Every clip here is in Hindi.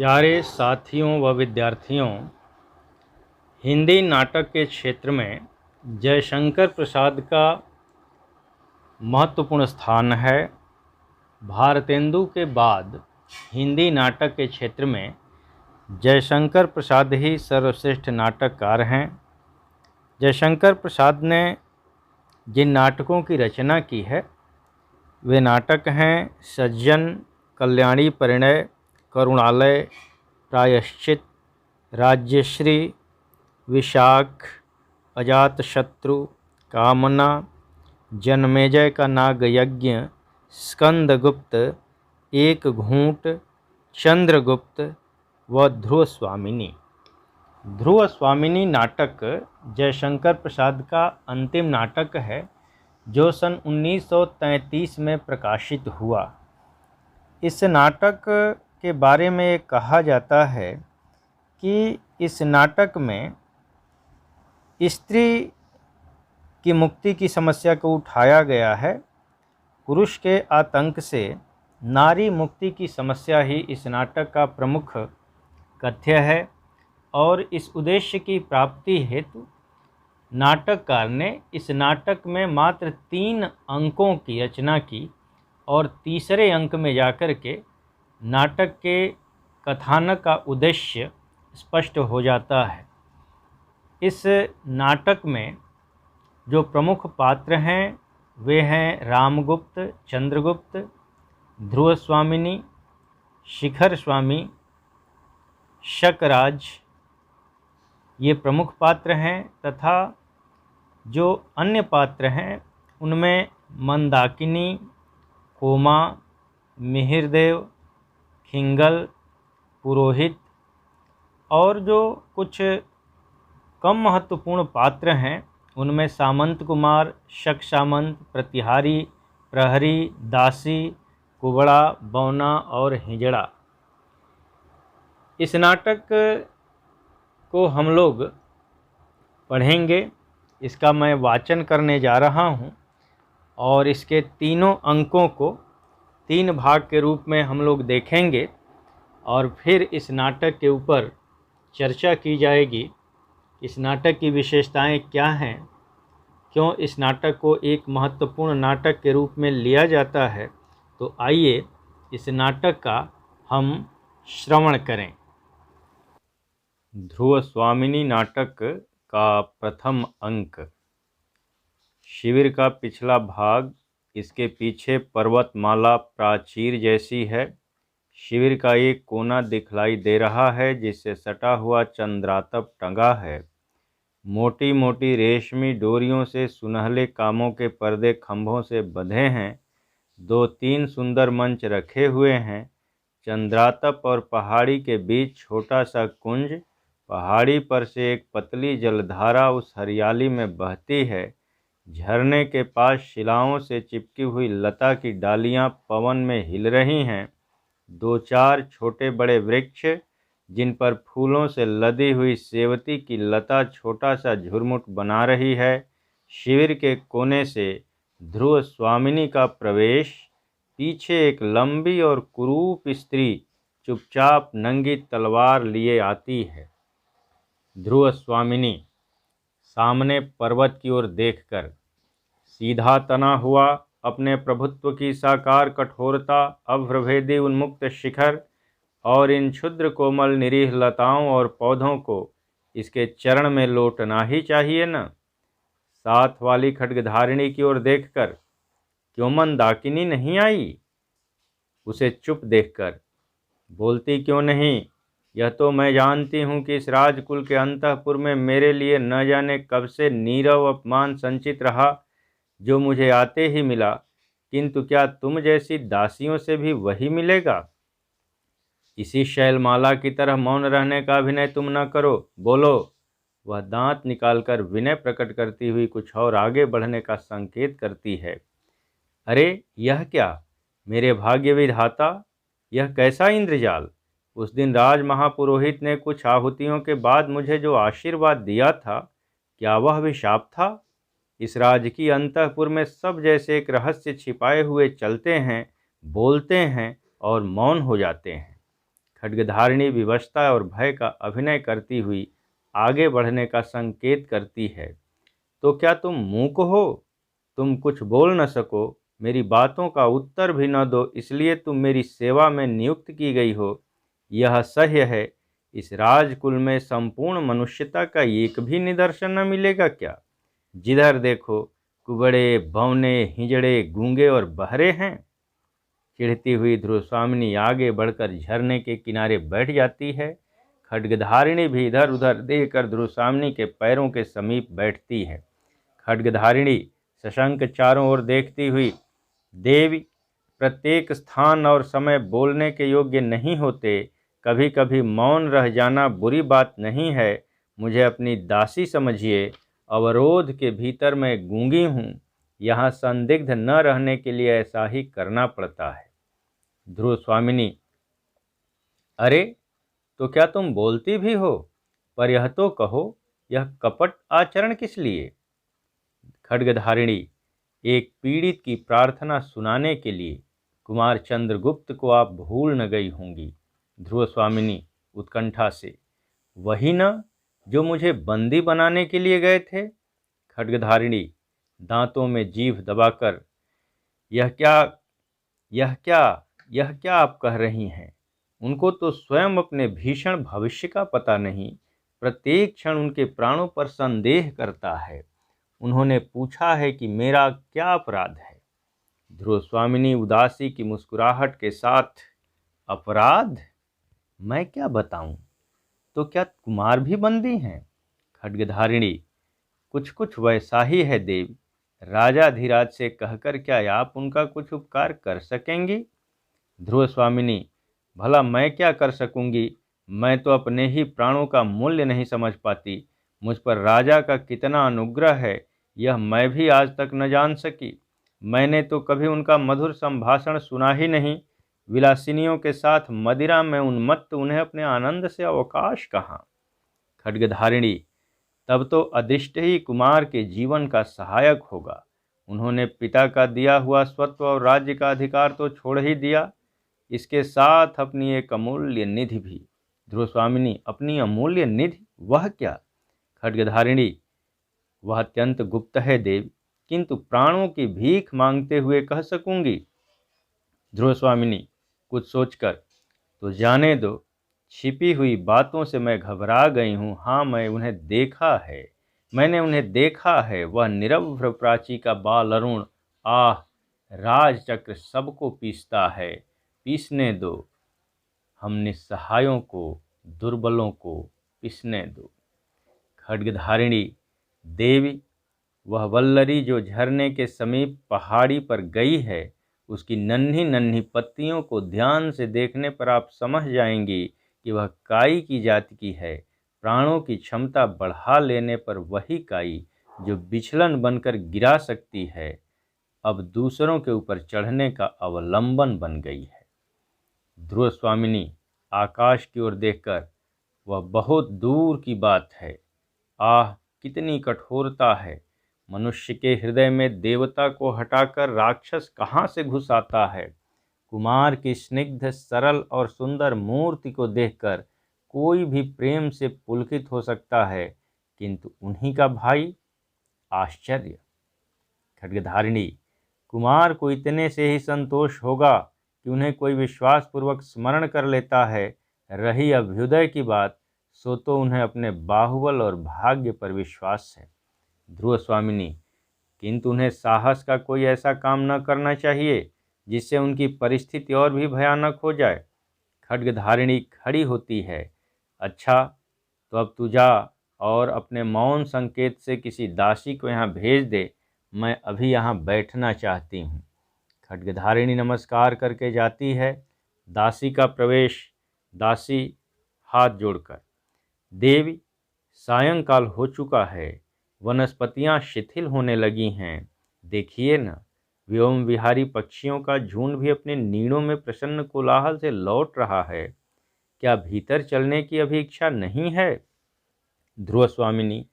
प्यारे साथियों व विद्यार्थियों, हिंदी नाटक के क्षेत्र में जयशंकर प्रसाद का महत्वपूर्ण स्थान है। भारतेंदु के बाद हिंदी नाटक के क्षेत्र में जयशंकर प्रसाद ही सर्वश्रेष्ठ नाटककार हैं। जयशंकर प्रसाद ने जिन नाटकों की रचना की है वे नाटक हैं सज्जन, कल्याणी परिणय, करुणालय, प्रायश्चित, राज्यश्री, विशाख, अजातशत्रु, कामना, जन्मेजय का नागयज्ञ, स्कंदगुप्त, एक घूंट, चंद्रगुप्त व ध्रुव स्वामिनी। ध्रुव स्वामिनी नाटक जयशंकर प्रसाद का अंतिम नाटक है जो सन 1933 में प्रकाशित हुआ। इस नाटक के बारे में कहा जाता है कि इस नाटक में स्त्री की मुक्ति की समस्या को उठाया गया है। पुरुष के आतंक से नारी मुक्ति की समस्या ही इस नाटक का प्रमुख कथ्य है और इस उद्देश्य की प्राप्ति हेतु नाटककार ने इस नाटक में मात्र 3 अंकों की रचना की और तीसरे अंक में जाकर के नाटक के कथानक का उद्देश्य स्पष्ट हो जाता है। इस नाटक में जो प्रमुख पात्र हैं वे हैं रामगुप्त, चंद्रगुप्त, ध्रुव स्वामिनी, शिखर स्वामी, शकराज, ये प्रमुख पात्र हैं तथा जो अन्य पात्र हैं उनमें मंदाकिनी, कोमा, मिहिरदेव, खिंगल, पुरोहित और जो कुछ कम महत्वपूर्ण पात्र हैं उनमें सामंत कुमार, शक सामंत, प्रतिहारी, प्रहरी, दासी, कुबड़ा, बौना और हिजड़ा। इस नाटक को हम लोग पढ़ेंगे। इसका मैं वाचन करने जा रहा हूँ और इसके तीनों अंकों को 3 भाग के रूप में हम लोग देखेंगे और फिर इस नाटक के ऊपर चर्चा की जाएगी। इस नाटक की विशेषताएं क्या हैं, क्यों इस नाटक को एक महत्वपूर्ण नाटक के रूप में लिया जाता है। तो आइए इस नाटक का हम श्रवण करें। ध्रुव स्वामिनी नाटक का प्रथम अंक। शिविर का पिछला भाग इसके पीछे पर्वतमाला प्राचीर जैसी है। शिविर का एक कोना दिखलाई दे रहा है जिससे सटा हुआ चंद्रातप टंगा है। मोटी मोटी रेशमी डोरियों से सुनहले कामों के पर्दे खंभों से बंधे हैं। 2-3 सुंदर मंच रखे हुए हैं। चंद्रातप और पहाड़ी के बीच छोटा सा कुंज। पहाड़ी पर से एक पतली जलधारा उस हरियाली में बहती है। झरने के पास शिलाओं से चिपकी हुई लता की डालियां पवन में हिल रही हैं। 2-4 छोटे बड़े वृक्ष जिन पर फूलों से लदी हुई सेवती की लता छोटा सा झुरमुट बना रही है। शिविर के कोने से ध्रुव स्वामिनी का प्रवेश। पीछे एक लंबी और कुरूप स्त्री चुपचाप नंगी तलवार लिए आती है। ध्रुव स्वामिनी सामने पर्वत की ओर देखकर, सीधा तना हुआ, अपने प्रभुत्व की साकार कठोरता, अभ्रभेदी उन्मुक्त शिखर और इन क्षुद्र कोमल निरीह लताओं और पौधों को इसके चरण में लौटना ही चाहिए न। साथ वाली खड्गधारिणी की ओर देखकर, क्यों मंदाकिनी नहीं आई? उसे चुप देखकर, बोलती क्यों नहीं? यह तो मैं जानती हूँ कि इस राजकुल के अंतःपुर में मेरे लिए न जाने कब से नीरव अपमान संचित रहा जो मुझे आते ही मिला, किंतु क्या तुम जैसी दासियों से भी वही मिलेगा? इसी शैलमाला की तरह मौन रहने का अभिनय तुम न करो, बोलो। वह दांत निकालकर विनय प्रकट करती हुई कुछ और आगे बढ़ने का संकेत करती है। अरे यह क्या, मेरे भाग्य विधाता, यह कैसा इंद्रजाल! उस दिन राज महापुरोहित ने कुछ आहुतियों के बाद मुझे जो आशीर्वाद दिया था, क्या वह अभिशाप था? इस राजकीय अंतःपुर में सब जैसे एक रहस्य छिपाए हुए चलते हैं, बोलते हैं और मौन हो जाते हैं। खड्गधारिणी विवशता और भय का अभिनय करती हुई आगे बढ़ने का संकेत करती है। तो क्या तुम मूक हो? तुम कुछ बोल न सको, मेरी बातों का उत्तर भी न दो, इसलिए तुम मेरी सेवा में नियुक्त की गई हो। यह सह्य है। इस राजकुल में संपूर्ण मनुष्यता का एक भी निदर्शन न मिलेगा क्या? जिधर देखो कुबड़े, बौने, हिजड़े, गूंगे और बहरे हैं। चिढ़ती हुई ध्रुवस्वामिनी आगे बढ़कर झरने के किनारे बैठ जाती है। खड्गधारिणी भी इधर उधर देखकर ध्रुवस्वामिनी के पैरों के समीप बैठती है। खड्गधारिणी सशंक चारों ओर देखती हुई, देवी, प्रत्येक स्थान और समय बोलने के योग्य नहीं होते। कभी कभी मौन रह जाना बुरी बात नहीं है। मुझे अपनी दासी समझिए। अवरोध के भीतर मैं गूंगी हूँ। यहाँ संदिग्ध न रहने के लिए ऐसा ही करना पड़ता है। ध्रुव स्वामिनी: अरे, तो क्या तुम बोलती भी हो? पर यह तो कहो, यह कपट आचरण किस लिए? खड्गधारिणी: एक पीड़ित की प्रार्थना सुनाने के लिए। कुमार चंद्रगुप्त को आप भूल न गई होंगी। ध्रुव स्वामिनी उत्कंठा से: वही न जो मुझे बंदी बनाने के लिए गए थे। खड्गधारिणी दांतों में जीभ दबाकर: यह क्या यह क्या यह क्या आप कह रही हैं? उनको तो स्वयं अपने भीषण भविष्य का पता नहीं। प्रत्येक क्षण उनके प्राणों पर संदेह करता है। उन्होंने पूछा है कि मेरा क्या अपराध है? ध्रुव स्वामिनी उदासी की मुस्कुराहट के साथ: अपराध? मैं क्या बताऊं? तो क्या कुमार भी बंदी हैं? खड्गधारिणी: कुछ कुछ वैसा ही है देवी। राजाधिराज से कहकर क्या आप उनका कुछ उपकार कर सकेंगी? ध्रुव स्वामिनी: भला मैं क्या कर सकूंगी? मैं तो अपने ही प्राणों का मूल्य नहीं समझ पाती। मुझ पर राजा का कितना अनुग्रह है, यह मैं भी आज तक न जान सकी। मैंने तो कभी उनका मधुर संभाषण सुना ही नहीं। विलासिनियों के साथ मदिरा में उन्मत्त उन्हें अपने आनंद से अवकाश कहाँ? खड्गधारिणी: तब तो अदृष्ट ही कुमार के जीवन का सहायक होगा। उन्होंने पिता का दिया हुआ स्वत्व और राज्य का अधिकार तो छोड़ ही दिया, इसके साथ अपनी एक अमूल्य निधि भी। ध्रुव स्वामिनी: अपनी अमूल्य निधि? वह क्या? खड्गधारिणी: वह अत्यंत गुप्त है देव, किंतु प्राणों की भीख मांगते हुए कह सकूंगी। ध्रुव स्वामिनी कुछ सोचकर: तो जाने दो। छिपी हुई बातों से मैं घबरा गई हूँ। हाँ, मैंने उन्हें देखा है। वह निरभ्र प्राची का बाल अरुण। आह, राजचक्र सबको पीसता है। पीसने दो, हम निस्सहायों को, दुर्बलों को पीसने दो। खड्गधारिणी: देवी, वह वल्लरी जो झरने के समीप पहाड़ी पर गई है, उसकी नन्ही नन्ही पत्तियों को ध्यान से देखने पर आप समझ जाएंगी कि वह काई की जाति की है। प्राणों की क्षमता बढ़ा लेने पर वही काई जो विचलन बनकर गिरा सकती है, अब दूसरों के ऊपर चढ़ने का अवलंबन बन गई है। ध्रुव स्वामिनी आकाश की ओर देखकर: वह बहुत दूर की बात है। आह, कितनी कठोरता है! मनुष्य के हृदय में देवता को हटाकर राक्षस कहाँ से घुस आता है? कुमार की स्निग्ध, सरल और सुंदर मूर्ति को देखकर कोई भी प्रेम से पुलकित हो सकता है, किंतु उन्हीं का भाई? आश्चर्य! खड्गधारिणी: कुमार को इतने से ही संतोष होगा कि उन्हें कोई विश्वासपूर्वक स्मरण कर लेता है। रही अभ्युदय की बात, सो तो उन्हें अपने बाहुबल और भाग्य पर विश्वास है। ध्रुव स्वामिनी: किंतु उन्हें साहस का कोई ऐसा काम न करना चाहिए जिससे उनकी परिस्थिति और भी भयानक हो जाए। खड्गधारिणी खड़ी होती है: अच्छा, तो अब तू जा और अपने मौन संकेत से किसी दासी को यहाँ भेज दे। मैं अभी यहाँ बैठना चाहती हूँ। खड्गधारिणी नमस्कार करके जाती है। दासी का प्रवेश। दासी हाथ जोड़कर: देवी, सायंकाल हो चुका है। वनस्पतियाँ शिथिल होने लगी हैं। देखिए न, व्योम विहारी पक्षियों का झुंड भी अपने नीड़ों में प्रसन्न कोलाहल से लौट रहा है। क्या भीतर चलने की अभी इच्छा नहीं है? ध्रुव स्वामिनी: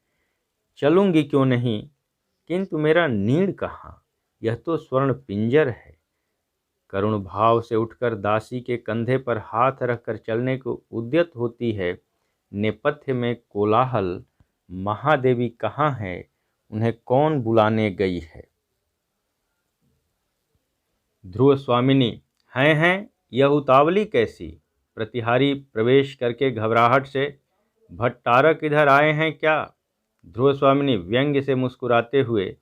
चलूंगी क्यों नहीं, किंतु मेरा नीड़ कहाँ? यह तो स्वर्ण पिंजर है। करुण भाव से उठकर दासी के कंधे पर हाथ रखकर चलने को उद्यत होती है। नेपथ्य में कोलाहल, महादेवी कहाँ है, उन्हें कौन बुलाने गई है। ध्रुव स्वामिनी, हैं यह उतावली कैसी। प्रतिहारी प्रवेश करके घबराहट से, भट्टारक इधर आए हैं क्या। ध्रुव स्वामिनी व्यंग्य से मुस्कुराते हुए,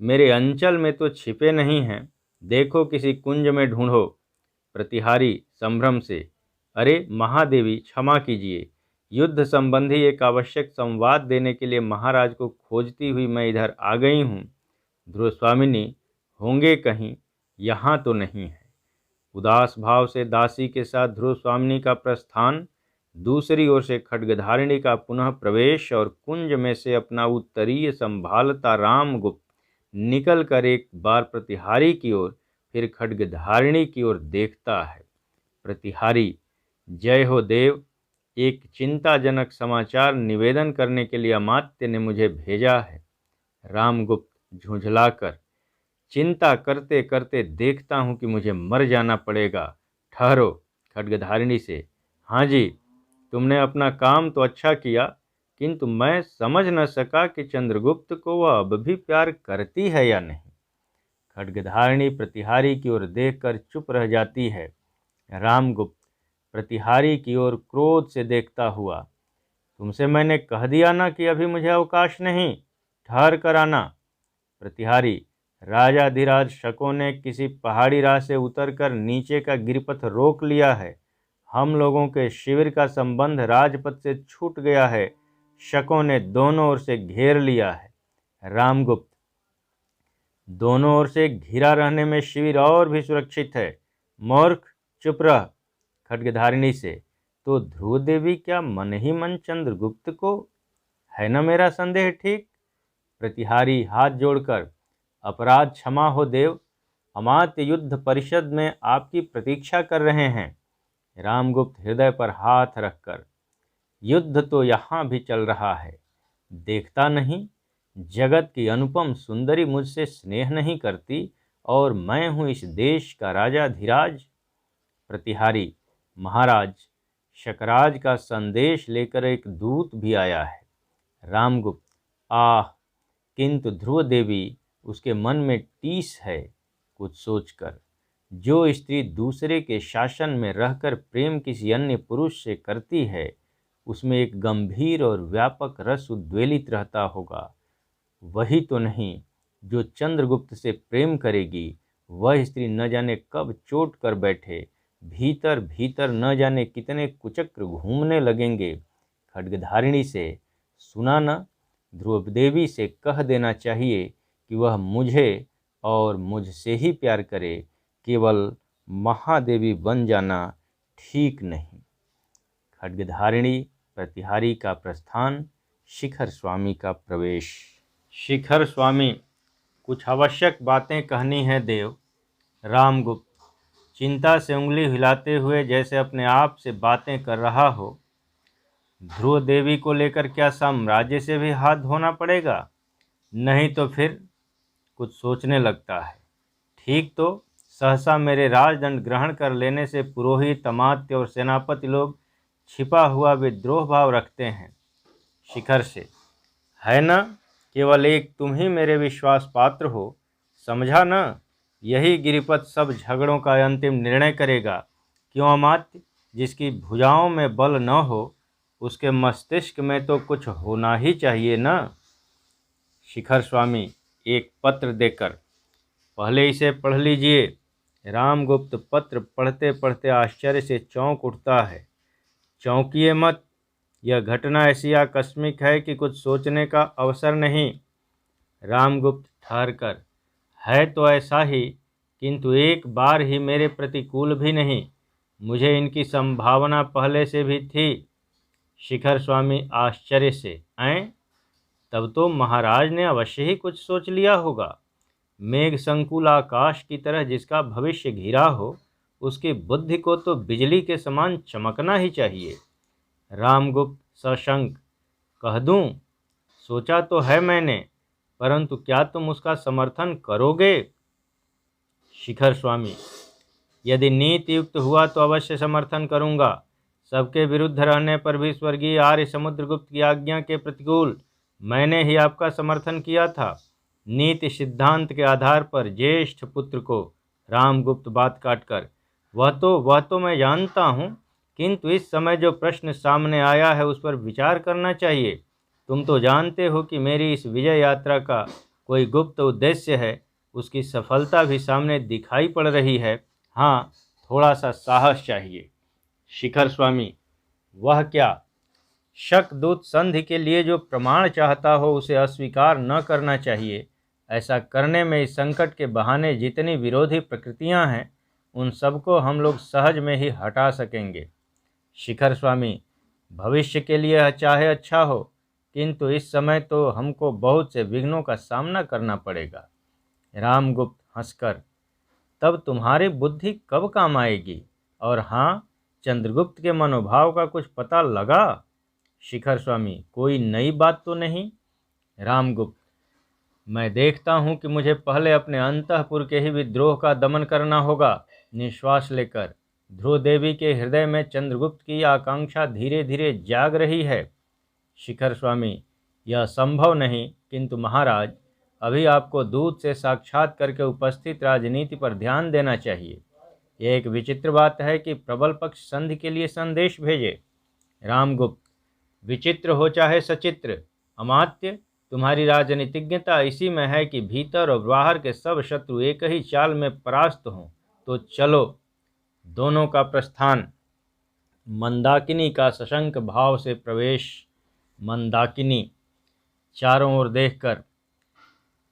मेरे अंचल में तो छिपे नहीं हैं, देखो किसी कुंज में ढूंढो। प्रतिहारी संभ्रम से, अरे महादेवी क्षमा कीजिए, युद्ध संबंधी एक आवश्यक संवाद देने के लिए महाराज को खोजती हुई मैं इधर आ गई हूँ। ध्रुव स्वामिनी, होंगे कहीं, यहाँ तो नहीं है। उदास भाव से दासी के साथ ध्रुव स्वामिनी का प्रस्थान, दूसरी ओर से खड्गधारिणी का पुनः प्रवेश और कुंज में से अपना उत्तरीय संभालता रामगुप्त निकल कर एक बार प्रतिहारी की ओर फिर खड्गधारिणी की ओर देखता है। प्रतिहारी, जय हो देव, एक चिंताजनक समाचार निवेदन करने के लिए अमात्य ने मुझे भेजा है। रामगुप्त झुंझलाकर, चिंता करते करते देखता हूँ कि मुझे मर जाना पड़ेगा। ठहरो। खड्गधारिणी से, हाँ जी, तुमने अपना काम तो अच्छा किया, किंतु मैं समझ न सका कि चंद्रगुप्त को वह अब भी प्यार करती है या नहीं। खड्गधारिणी प्रतिहारी की ओर देखकर चुप रह जाती है। रामगुप्त प्रतिहारी की ओर क्रोध से देखता हुआ, तुमसे मैंने कह दिया ना कि अभी मुझे अवकाश नहीं, ठहर कर आना। प्रतिहारी, राजाधिराज शकों ने किसी पहाड़ी राह से उतरकर नीचे का गिरिपथ रोक लिया है। हम लोगों के शिविर का संबंध राजपथ से छूट गया है। शकों ने दोनों ओर से घेर लिया है। रामगुप्त, दोनों ओर से घिरा रहने में शिविर और भी सुरक्षित है। मूर्ख, चुप रह। खड्गधारिणी से, तो ध्रुव देवी क्या मन ही मन चंद्रगुप्त को, है न मेरा संदेह ठीक। प्रतिहारी हाथ जोड़कर, अपराध क्षमा हो देव, अमात्य युद्ध परिषद में आपकी प्रतीक्षा कर रहे हैं। रामगुप्त हृदय पर हाथ रखकर, युद्ध तो यहाँ भी चल रहा है, देखता नहीं, जगत की अनुपम सुंदरी मुझसे स्नेह नहीं करती और मैं हूँ इस देश का राजाधिराज। प्रतिहारी, महाराज, शकराज का संदेश लेकर एक दूत भी आया है। रामगुप्त, आह, किंतु ध्रुव देवी, उसके मन में टीस है। कुछ सोचकर, जो स्त्री दूसरे के शासन में रहकर प्रेम किसी अन्य पुरुष से करती है, उसमें एक गंभीर और व्यापक रस उद्वेलित रहता होगा। वही तो नहीं जो चंद्रगुप्त से प्रेम करेगी, वह स्त्री न जाने कब चोट कर बैठे, भीतर भीतर न जाने कितने कुचक्र घूमने लगेंगे। खड्गधारिणी से, सुना न, ध्रुव देवी से कह देना चाहिए कि वह मुझे और मुझसे ही प्यार करे, केवल महादेवी बन जाना ठीक नहीं। खड्गधारिणी प्रतिहारी का प्रस्थान, शिखर स्वामी का प्रवेश। शिखर स्वामी, कुछ आवश्यक बातें कहनी है देव। रामगुप्त चिंता से उंगली हिलाते हुए जैसे अपने आप से बातें कर रहा हो। ध्रुव देवी को लेकर क्या साम्राज्य से भी हाथ धोना पड़ेगा? नहीं तो फिर कुछ सोचने लगता है। ठीक तो सहसा मेरे राजदंड ग्रहण कर लेने से पुरोहित, अमात्य और सेनापति लोग छिपा हुआ विद्रोह भाव रखते हैं। शिखर से, है न, केवल एक तुम ही मेरे विश्वास पात्र हो, समझा न? यही गिरिपथ सब झगड़ों का अंतिम निर्णय करेगा। क्यों अमात्य? जिसकी भुजाओं में बल न हो, उसके मस्तिष्क में तो कुछ होना ही चाहिए न। शिखर स्वामी एक पत्र देकर, पहले इसे पढ़ लीजिए। रामगुप्त पत्र पढ़ते पढ़ते आश्चर्य से चौंक उठता है। चौंकिए मत, यह घटना ऐसी आकस्मिक है कि कुछ सोचने का अवसर नहीं। रामगुप्त ठहर कर, है तो ऐसा ही, किंतु एक बार ही मेरे प्रतिकूल भी नहीं, मुझे इनकी संभावना पहले से भी थी। शिखर स्वामी आश्चर्य से, ऐं? तब तो महाराज ने अवश्य ही कुछ सोच लिया होगा। मेघ संकुल आकाश की तरह जिसका भविष्य घिरा हो, उसकी बुद्धि को तो बिजली के समान चमकना ही चाहिए। रामगुप्त सशंक, कह दूं? सोचा तो है मैंने, परंतु क्या तुम उसका समर्थन करोगे? शिखर स्वामी, यदि नीति युक्त हुआ तो अवश्य समर्थन करूँगा। सबके विरुद्ध रहने पर भी स्वर्गीय आर्य समुद्रगुप्त की आज्ञा के प्रतिकूल मैंने ही आपका समर्थन किया था। नीति सिद्धांत के आधार पर ज्येष्ठ पुत्र को रामगुप्त बात काटकर, वह तो मैं जानता हूँ, किंतु इस समय जो प्रश्न सामने आया है उस पर विचार करना चाहिए। तुम तो जानते हो कि मेरी इस विजय यात्रा का कोई गुप्त उद्देश्य है, उसकी सफलता भी सामने दिखाई पड़ रही है। हाँ, थोड़ा सा साहस चाहिए। शिखर स्वामी, वह क्या? शकदूत संधि के लिए जो प्रमाण चाहता हो उसे अस्वीकार न करना चाहिए। ऐसा करने में इस संकट के बहाने जितनी विरोधी प्रकृतियां हैं उन सबको हम लोग सहज में ही हटा सकेंगे। शिखर स्वामी, भविष्य के लिए चाहे अच्छा हो, किंतु इस समय तो हमको बहुत से विघ्नों का सामना करना पड़ेगा। रामगुप्त हंसकर, तब तुम्हारी बुद्धि कब काम आएगी? और हाँ, चंद्रगुप्त के मनोभाव का कुछ पता लगा? शिखर स्वामी, कोई नई बात तो नहीं? रामगुप्त, मैं देखता हूँ कि मुझे पहले अपने अंतःपुर के ही विद्रोह का दमन करना होगा। निश्वास लेकर ध्रुव देवी के हृदय में चंद्रगुप्त की आकांक्षा धीरे धीरे जाग रही है। शिखर स्वामी, यह संभव नहीं, किंतु महाराज, अभी आपको दूत से साक्षात करके उपस्थित राजनीति पर ध्यान देना चाहिए। यह एक विचित्र बात है कि प्रबल पक्ष संधि के लिए संदेश भेजे। रामगुप्त, विचित्र हो चाहे सचित्र, अमात्य, तुम्हारी राजनीतिज्ञता इसी में है कि भीतर और बाहर के सब शत्रु एक ही चाल में परास्त हों। तो चलो, दोनों का प्रस्थान। मंदाकिनी का सशंक भाव से प्रवेश। मंदाकिनी चारों ओर देखकर,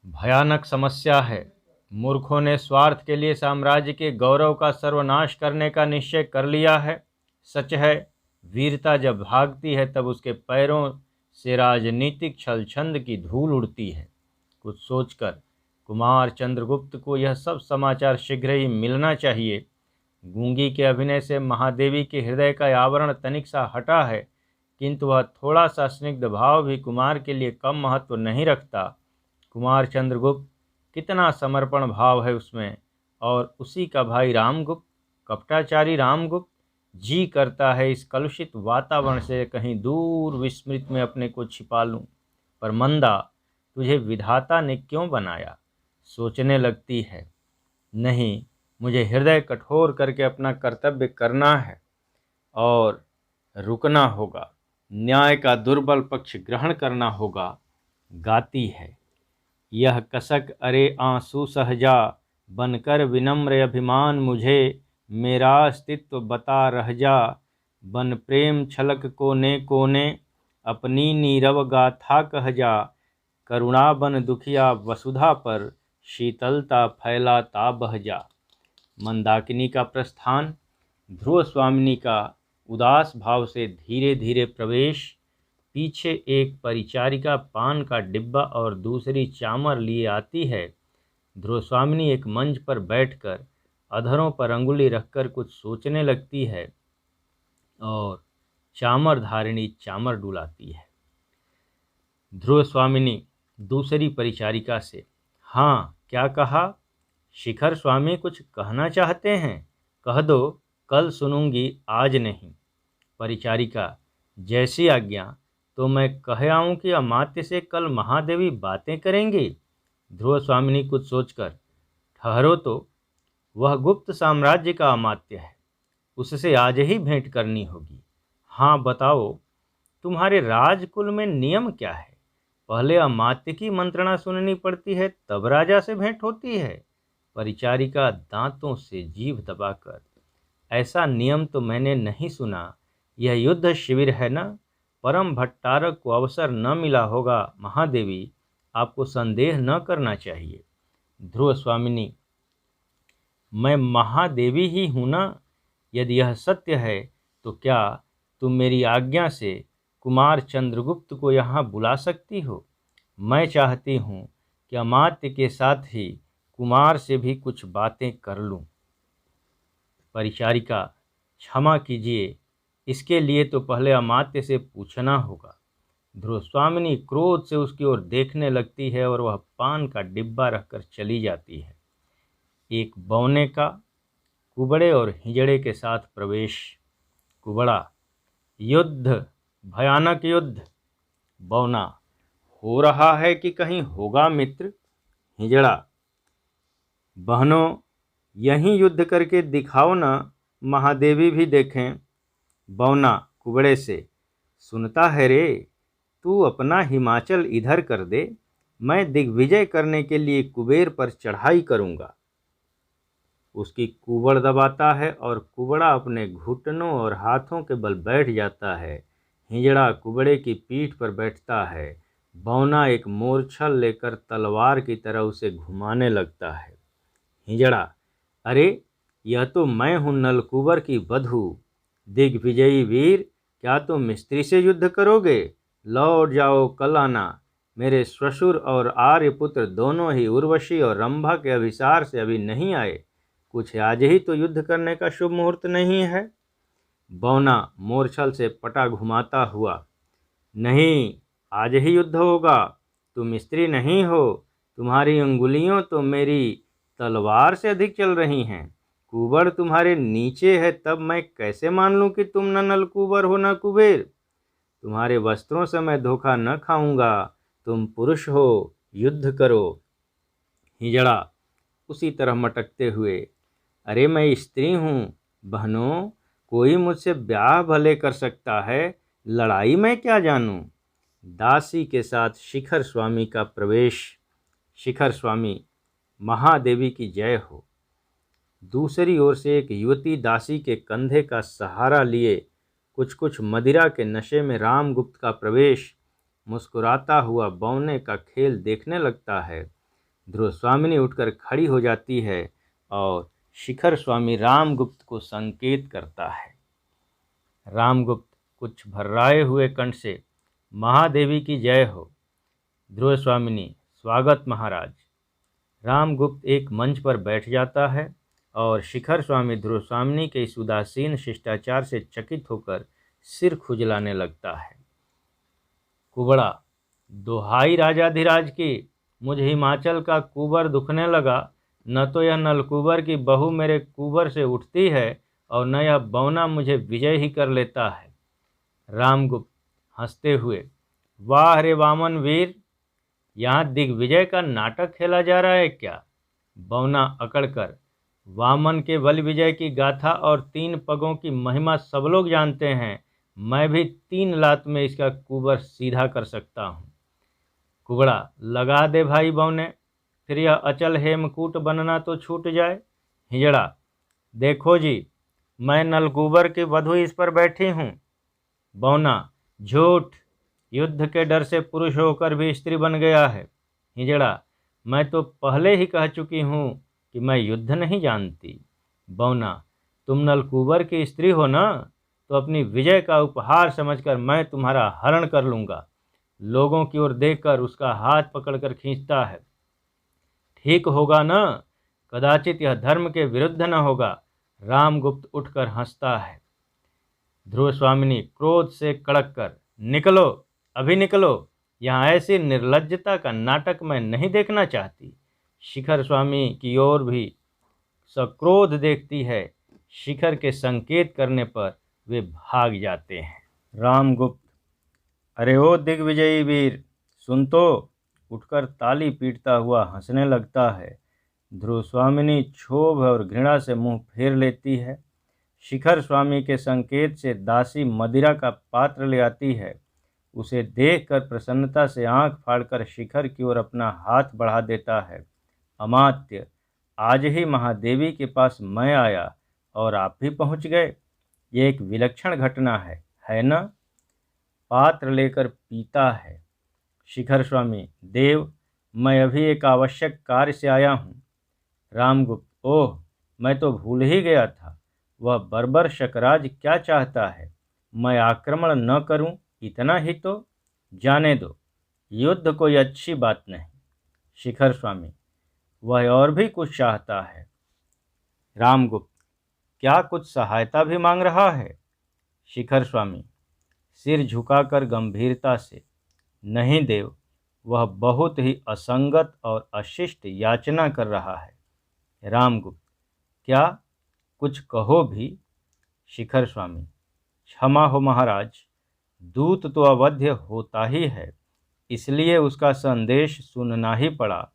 भयानक समस्या है। मूर्खों ने स्वार्थ के लिए साम्राज्य के गौरव का सर्वनाश करने का निश्चय कर लिया है। सच है, वीरता जब भागती है तब उसके पैरों से राजनीतिक छलछंद की धूल उड़ती है। कुछ सोचकर कुमार चंद्रगुप्त को यह सब समाचार शीघ्र ही मिलना चाहिए। गूंगी के अभिनय से महादेवी के हृदय का आवरण तनिक सा हटा है, किंतु वह थोड़ा सा स्निग्ध भाव भी कुमार के लिए कम महत्व नहीं रखता। कुमार चंद्रगुप्त, कितना समर्पण भाव है उसमें। और उसी का भाई रामगुप्त, कपटाचारी रामगुप्त, जी करता है इस कलुषित वातावरण से कहीं दूर विस्मृत में अपने को छिपा लूं। पर मंदा, तुझे विधाता ने क्यों बनाया? सोचने लगती है। नहीं, मुझे हृदय कठोर करके अपना कर्तव्य करना है और रुकना होगा। न्याय का दुर्बल पक्ष ग्रहण करना होगा। गाती है, यह कसक अरे आंसू सहजा, बनकर विनम्र अभिमान मुझे, मेरा अस्तित्व बता रह जा, बन प्रेम छलक कोने कोने, अपनी नीरव गाथा कह जा, करुणा बन दुखिया वसुधा पर, शीतलता फैलाता बह जा। मंदाकिनी का प्रस्थान। ध्रुव स्वामिनी का उदास भाव से धीरे धीरे प्रवेश। पीछे एक परिचारिका पान का डिब्बा और दूसरी चामर लिए आती है। ध्रुव स्वामिनी एक मंच पर बैठकर अधरों पर अंगुली रखकर कुछ सोचने लगती है और चामर धारिणी चामर डुलाती है। ध्रुव स्वामिनी दूसरी परिचारिका से, हाँ, क्या कहा? शिखर स्वामी कुछ कहना चाहते हैं? कह दो, कल सुनूंगी, आज नहीं। परिचारिका, जैसी आज्ञा। तो मैं कह आऊँ कि अमात्य से कल महादेवी बातें करेंगी? ध्रुव स्वामिनी कुछ सोचकर, ठहरो तो, वह गुप्त साम्राज्य का अमात्य है, उससे आज ही भेंट करनी होगी। हाँ बताओ, तुम्हारे राजकुल में नियम क्या है? पहले अमात्य की मंत्रणा सुननी पड़ती है, तब राजा से भेंट होती है। परिचारिका दांतों से जीभ दबाकर, ऐसा नियम तो मैंने नहीं सुना। यह युद्ध शिविर है ना? परम भट्टारक को अवसर न मिला होगा। महादेवी, आपको संदेह न करना चाहिए। ध्रुव स्वामिनी, मैं महादेवी ही हूँ ना? यदि यह सत्य है तो क्या तुम मेरी आज्ञा से कुमार चंद्रगुप्त को यहाँ बुला सकती हो? मैं चाहती हूँ कि अमात्य के साथ ही कुमार से भी कुछ बातें कर लूँ। परिचारिका, क्षमा कीजिए, इसके लिए तो पहले अमात्य से पूछना होगा। ध्रुव स्वामिनी क्रोध से उसकी ओर देखने लगती है और वह पान का डिब्बा रखकर चली जाती है। एक बौने का कुबड़े और हिजड़े के साथ प्रवेश। कुबड़ा, युद्ध, भयानक युद्ध। बौना, हो रहा है कि कहीं होगा मित्र। हिजड़ा, बहनों यहीं युद्ध करके दिखाओ ना, महादेवी भी देखें। बौना कुबड़े से, सुनता है रे, तू अपना हिमाचल इधर कर दे, मैं दिग्विजय करने के लिए कुबेर पर चढ़ाई करूंगा। उसकी कुबड़ दबाता है और कुबड़ा अपने घुटनों और हाथों के बल बैठ जाता है। हिजड़ा कुबड़े की पीठ पर बैठता है। बौना एक मोरछल लेकर तलवार की तरह उसे घुमाने लगता है। हिजड़ा, अरे यह तो मैं हूँ नलकूबर की बधू। दिग्विजयी वीर, क्या तुम मिस्त्री से युद्ध करोगे? लौट जाओ, कल आना। मेरे श्वशुर और आर्यपुत्र दोनों ही उर्वशी और रंभा के अभिसार से अभी नहीं आए। कुछ आज ही तो युद्ध करने का शुभ मुहूर्त नहीं है। बौना मोरछल से पटा घुमाता हुआ, नहीं, आज ही युद्ध होगा। तुम स्त्री नहीं हो, तुम्हारी अंगुलियों तो मेरी तलवार से अधिक चल रही हैं। कुबड़ तुम्हारे नीचे है, तब मैं कैसे मान लूं कि तुम न नलकुबर हो न कुबेर। तुम्हारे वस्त्रों से मैं धोखा न खाऊंगा। तुम पुरुष हो, युद्ध करो। हिजड़ा उसी तरह मटकते हुए, अरे मैं स्त्री हूँ बहनों, कोई मुझसे ब्याह भले कर सकता है, लड़ाई मैं क्या जानूं। दासी के साथ शिखर स्वामी का प्रवेश। शिखर स्वामी, महादेवी की जय हो। दूसरी ओर से एक युवती दासी के कंधे का सहारा लिए कुछ कुछ मदिरा के नशे में रामगुप्त का प्रवेश। मुस्कुराता हुआ बौने का खेल देखने लगता है। ध्रुव स्वामिनी उठकर खड़ी हो जाती है और शिखर स्वामी रामगुप्त को संकेत करता है। रामगुप्त कुछ भर्राए हुए कंठ से, महादेवी की जय हो। ध्रुव स्वामिनी, स्वागत महाराज। रामगुप्त एक मंच पर बैठ जाता है और शिखर स्वामी ध्रुव स्वामिनी के इस उदासीन शिष्टाचार से चकित होकर सिर खुजलाने लगता है। कुबड़ा, दोहाई राजाधिराज की, मुझ हिमाचल का कुबर दुखने लगा। न तो यह नलकुबर की बहू मेरे कुबर से उठती है और न यह बौना मुझे विजय ही कर लेता है। रामगुप्त हंसते हुए, वाह रे वामन वीर, यहाँ दिग्विजय का नाटक खेला जा रहा है क्या? बौना अकड़कर, वामन के बल विजय की गाथा और 3 पगों की महिमा सब लोग जानते हैं। मैं भी 3 लात में इसका कुबर सीधा कर सकता हूँ। कुबड़ा, लगा दे भाई बौने, फिर यह अचल हेमकूट बनना तो छूट जाए। हिजड़ा, देखो जी, मैं नलकुबर की वधू इस पर बैठी हूँ। बौना, झूठ, युद्ध के डर से पुरुष होकर भी स्त्री बन गया है। हिजड़ा, मैं तो पहले ही कह चुकी हूँ कि मैं युद्ध नहीं जानती। बौना, तुम नलकुबर की स्त्री हो ना, तो अपनी विजय का उपहार समझकर मैं तुम्हारा हरण कर लूँगा। लोगों की ओर देखकर उसका हाथ पकड़कर खींचता है। ठीक होगा ना? कदाचित यह धर्म के विरुद्ध न होगा। रामगुप्त उठकर हंसता है। ध्रुव स्वामिनी क्रोध से कड़क कर, निकलो, अभी निकलो, यहाँ ऐसी निर्लज्जता का नाटक मैं नहीं देखना चाहती। शिखर स्वामी की ओर भी सक्रोध देखती है। शिखर के संकेत करने पर वे भाग जाते हैं। रामगुप्त, अरे ओ दिग्विजयी वीर, सुन तो। उठकर ताली पीटता हुआ हंसने लगता है। ध्रुव स्वामिनी क्षोभ और घृणा से मुंह फेर लेती है। शिखर स्वामी के संकेत से दासी मदिरा का पात्र ले आती है। उसे देखकर प्रसन्नता से आंख फाड़कर शिखर की ओर अपना हाथ बढ़ा देता है। अमात्य, आज ही महादेवी के पास मैं आया और आप भी पहुंच गए। ये एक विलक्षण घटना है ना? पात्र लेकर पीता है। शिखर स्वामी, देव, मैं अभी एक आवश्यक कार्य से आया हूँ। रामगुप्त, ओह, मैं तो भूल ही गया था। वह बर्बर शकराज क्या चाहता है? मैं आक्रमण न करूं, इतना ही तो? जाने दो, युद्ध कोई अच्छी बात नहीं। शिखर स्वामी, वह और भी कुछ चाहता है। रामगुप्त, क्या कुछ सहायता भी मांग रहा है? शिखर स्वामी सिर झुकाकर गंभीरता से, नहीं देव, वह बहुत ही असंगत और अशिष्ट याचना कर रहा है। रामगुप्त, क्या? कुछ कहो भी। शिखर स्वामी, क्षमा हो महाराज, दूत तो अवध्य होता ही है, इसलिए उसका संदेश सुनना ही पड़ा।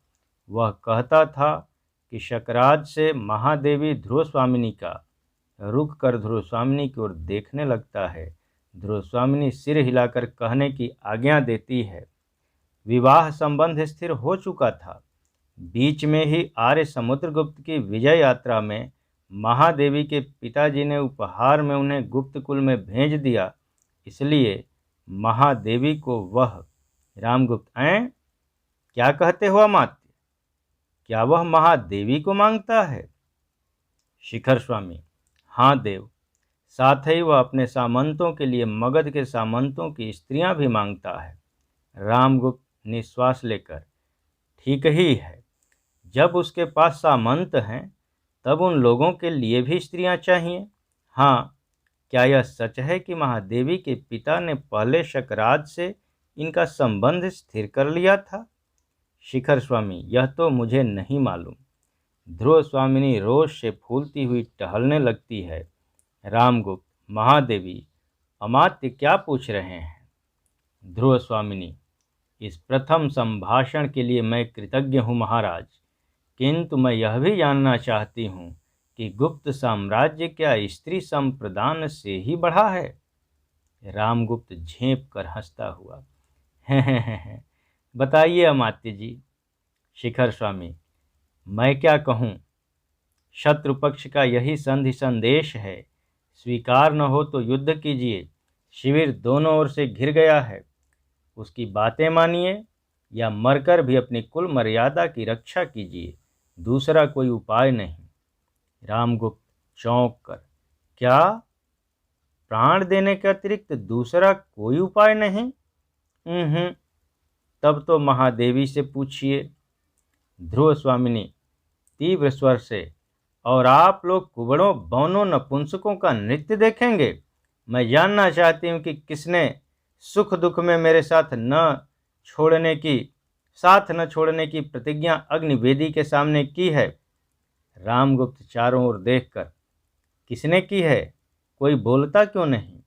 वह कहता था कि शकराज से महादेवी ध्रुव स्वामिनी का। रुक कर ध्रुव स्वामिनी की ओर देखने लगता है। ध्रुव स्वामिनी सिर हिलाकर कहने की आज्ञा देती है। विवाह संबंध स्थिर हो चुका था। बीच में ही आर्य समुद्रगुप्त की विजय यात्रा में महादेवी के पिताजी ने उपहार में उन्हें गुप्तकुल में भेज दिया, इसलिए महादेवी को वह रामगुप्त क्या कहते हो अमात्य? क्या वह महादेवी को मांगता है? शिखर स्वामी, हाँ देव, साथ ही वह अपने सामंतों के लिए मगध के सामंतों की स्त्रियां भी मांगता है। रामगुप्त निश्वास लेकर, ठीक ही है, जब उसके पास सामंत हैं तब उन लोगों के लिए भी स्त्रियां चाहिए। हाँ, क्या यह सच है कि महादेवी के पिता ने पहले शकराज से इनका संबंध स्थिर कर लिया था? शिखर स्वामी, यह तो मुझे नहीं मालूम। ध्रुव स्वामिनी रोष से फूलती हुई टहलने लगती है। रामगुप्त, महादेवी, अमात्य क्या पूछ रहे हैं? ध्रुव स्वामिनी, इस प्रथम संभाषण के लिए मैं कृतज्ञ हूँ महाराज, किंतु मैं यह भी जानना चाहती हूँ कि गुप्त साम्राज्य क्या स्त्री संप्रदान से ही बढ़ा है? रामगुप्त झेंप कर हंसता हुआ, हैं, बताइए अमात्य जी। शिखर स्वामी, मैं क्या कहूँ, शत्रु पक्ष का यही संधि संदेश है। स्वीकार न हो तो युद्ध कीजिए, शिविर दोनों ओर से घिर गया है। उसकी बातें मानिए या मरकर भी अपनी कुल मर्यादा की रक्षा कीजिए, दूसरा कोई उपाय नहीं। रामगुप्त चौंक कर, क्या प्राण देने के अतिरिक्त दूसरा कोई उपाय नहीं? तब तो महादेवी से पूछिए। ध्रुव स्वामिनी तीव्र स्वर से, और आप लोग कुबड़ों बौनों नपुंसकों का नृत्य देखेंगे? मैं जानना चाहती हूँ कि किसने सुख दुख में मेरे साथ न छोड़ने की प्रतिज्ञा अग्निवेदी के सामने की है। रामगुप्त चारों ओर देखकर, किसने की है? कोई बोलता क्यों नहीं?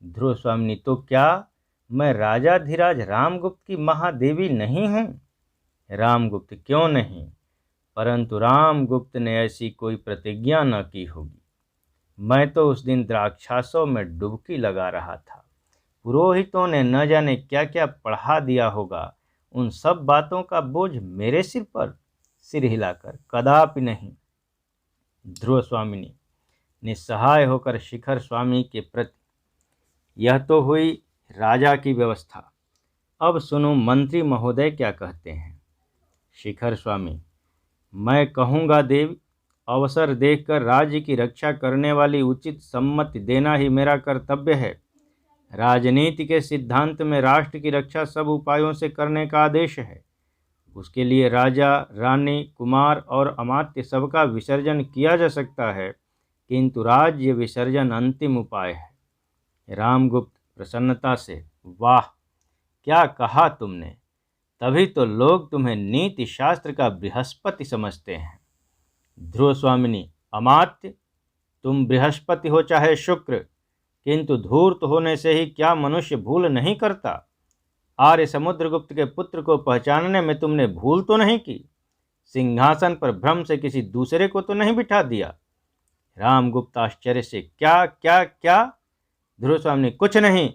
ध्रुव स्वामिनी, तो क्या मैं राजाधिराज रामगुप्त की महादेवी नहीं हूँ? रामगुप्त, क्यों नहीं, परंतु रामगुप्त ने ऐसी कोई प्रतिज्ञा न की होगी। मैं तो उस दिन द्राक्षासों में डुबकी लगा रहा था। पुरोहितों ने न जाने क्या क्या पढ़ा दिया होगा। उन सब बातों का बोझ मेरे सिर पर? सिर हिलाकर, कदापि नहीं। ध्रुव स्वामिनी निस्सहाय होकर शिखर स्वामी के प्रति, यह तो हुई राजा की व्यवस्था, अब सुनो मंत्री महोदय क्या कहते हैं। शिखर स्वामी, मैं कहूँगा देव, अवसर देखकर राज्य की रक्षा करने वाली उचित सम्मति देना ही मेरा कर्तव्य है। राजनीति के सिद्धांत में राष्ट्र की रक्षा सब उपायों से करने का आदेश है। उसके लिए राजा, रानी, कुमार और अमात्य सबका विसर्जन किया जा सकता है, किंतु राज्य विसर्जन अंतिम उपाय है। रामगुप्त प्रसन्नता से, वाह, क्या कहा तुमने, तभी तो लोग तुम्हें नीति शास्त्र का बृहस्पति समझते हैं। ध्रुव स्वामिनी, अमात्य, तुम बृहस्पति हो चाहे शुक्र, किंतु धूर्त होने से ही क्या मनुष्य भूल नहीं करता? आर्य समुद्रगुप्त के पुत्र को पहचानने में तुमने भूल तो नहीं की? सिंहासन पर भ्रम से किसी दूसरे को तो नहीं बिठा दिया? रामगुप्त आश्चर्य से, क्या क्या क्या? ध्रुव स्वामिनी, कुछ नहीं,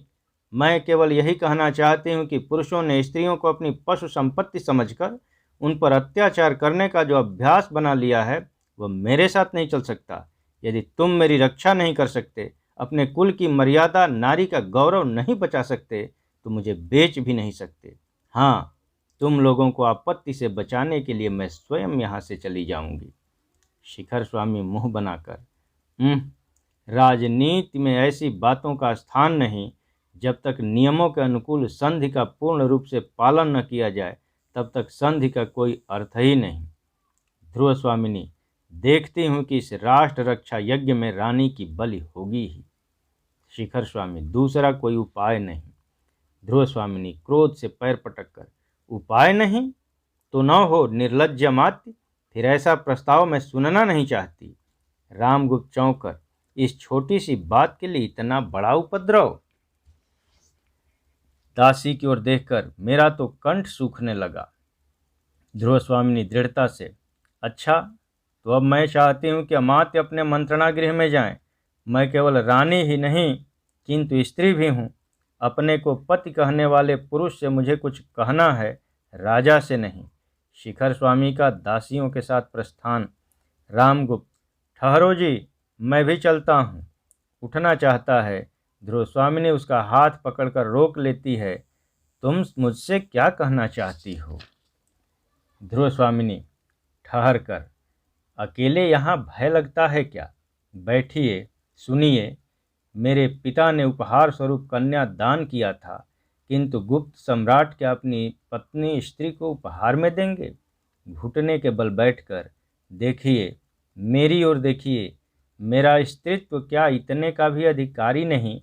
मैं केवल यही कहना चाहती हूँ कि पुरुषों ने स्त्रियों को अपनी पशु संपत्ति समझकर उन पर अत्याचार करने का जो अभ्यास बना लिया है, वह मेरे साथ नहीं चल सकता। यदि तुम मेरी रक्षा नहीं कर सकते, अपने कुल की मर्यादा, नारी का गौरव नहीं बचा सकते, तो मुझे बेच भी नहीं सकते। हाँ, तुम लोगों को आपत्ति से बचाने के लिए मैं स्वयं यहाँ से चली जाऊँगी। शिखर स्वामी मुँह बनाकर, राजनीति में ऐसी बातों का स्थान नहीं। जब तक नियमों के अनुकूल संधि का पूर्ण रूप से पालन न किया जाए, तब तक संधि का कोई अर्थ ही नहीं। ध्रुव स्वामिनी, देखती हूँ कि इस राष्ट्र रक्षा यज्ञ में रानी की बलि होगी ही। शिखर स्वामी, दूसरा कोई उपाय नहीं। ध्रुव स्वामिनी क्रोध से पैर पटक कर, उपाय नहीं तो न हो निर्लज्ज अमात्य, फिर ऐसा प्रस्ताव मैं सुनना नहीं चाहती। रामगुप्त चौंकर, इस छोटी सी बात के लिए इतना बड़ा उपद्रव। दासी की ओर देखकर मेरा तो कंठ सूखने लगा। ध्रुव स्वामिनी दृढ़ता से, अच्छा तो अब मैं चाहती हूँ कि अमात्य अपने मंत्रणा गृह में जाएं। मैं केवल रानी ही नहीं किंतु स्त्री भी हूँ। अपने को पति कहने वाले पुरुष से मुझे कुछ कहना है, राजा से नहीं। शिखर स्वामी का दासियों के साथ प्रस्थान। रामगुप्त, ठहरो जी, मैं भी चलता हूँ। उठना चाहता है। ध्रुव स्वामिनी उसका हाथ पकड़कर रोक लेती है। तुम मुझसे क्या कहना चाहती हो? ध्रुव स्वामिनी ठहर कर, अकेले यहाँ भय लगता है क्या? बैठिए, सुनिए। मेरे पिता ने उपहार स्वरूप कन्या दान किया था, किंतु गुप्त सम्राट क्या अपनी पत्नी स्त्री को उपहार में देंगे? घुटने के बल बैठकर देखिए, मेरी ओर देखिए। मेरा स्त्रीत्व क्या इतने का भी अधिकारी नहीं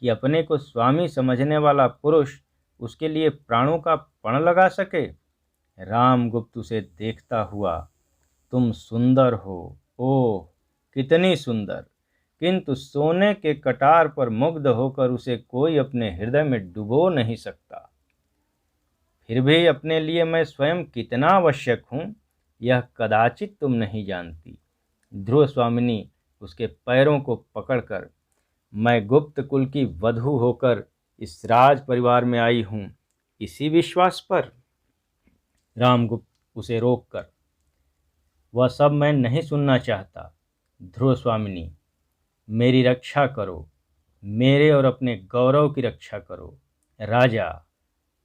कि अपने को स्वामी समझने वाला पुरुष उसके लिए प्राणों का पण लगा सके? रामगुप्त उसे देखता हुआ, तुम सुंदर हो, ओह कितनी सुंदर, किंतु सोने के कटार पर मुग्ध होकर उसे कोई अपने हृदय में डुबो नहीं सकता। फिर भी अपने लिए मैं स्वयं कितना आवश्यक हूँ, यह कदाचित तुम नहीं जानती। ध्रुव स्वामिनी उसके पैरों को पकड़कर, मैं गुप्त कुल की वधू होकर इस राज परिवार में आई हूँ, इसी विश्वास पर। रामगुप्त उसे रोककर, वह सब मैं नहीं सुनना चाहता। ध्रुव स्वामिनी, मेरी रक्षा करो, मेरे और अपने गौरव की रक्षा करो। राजा,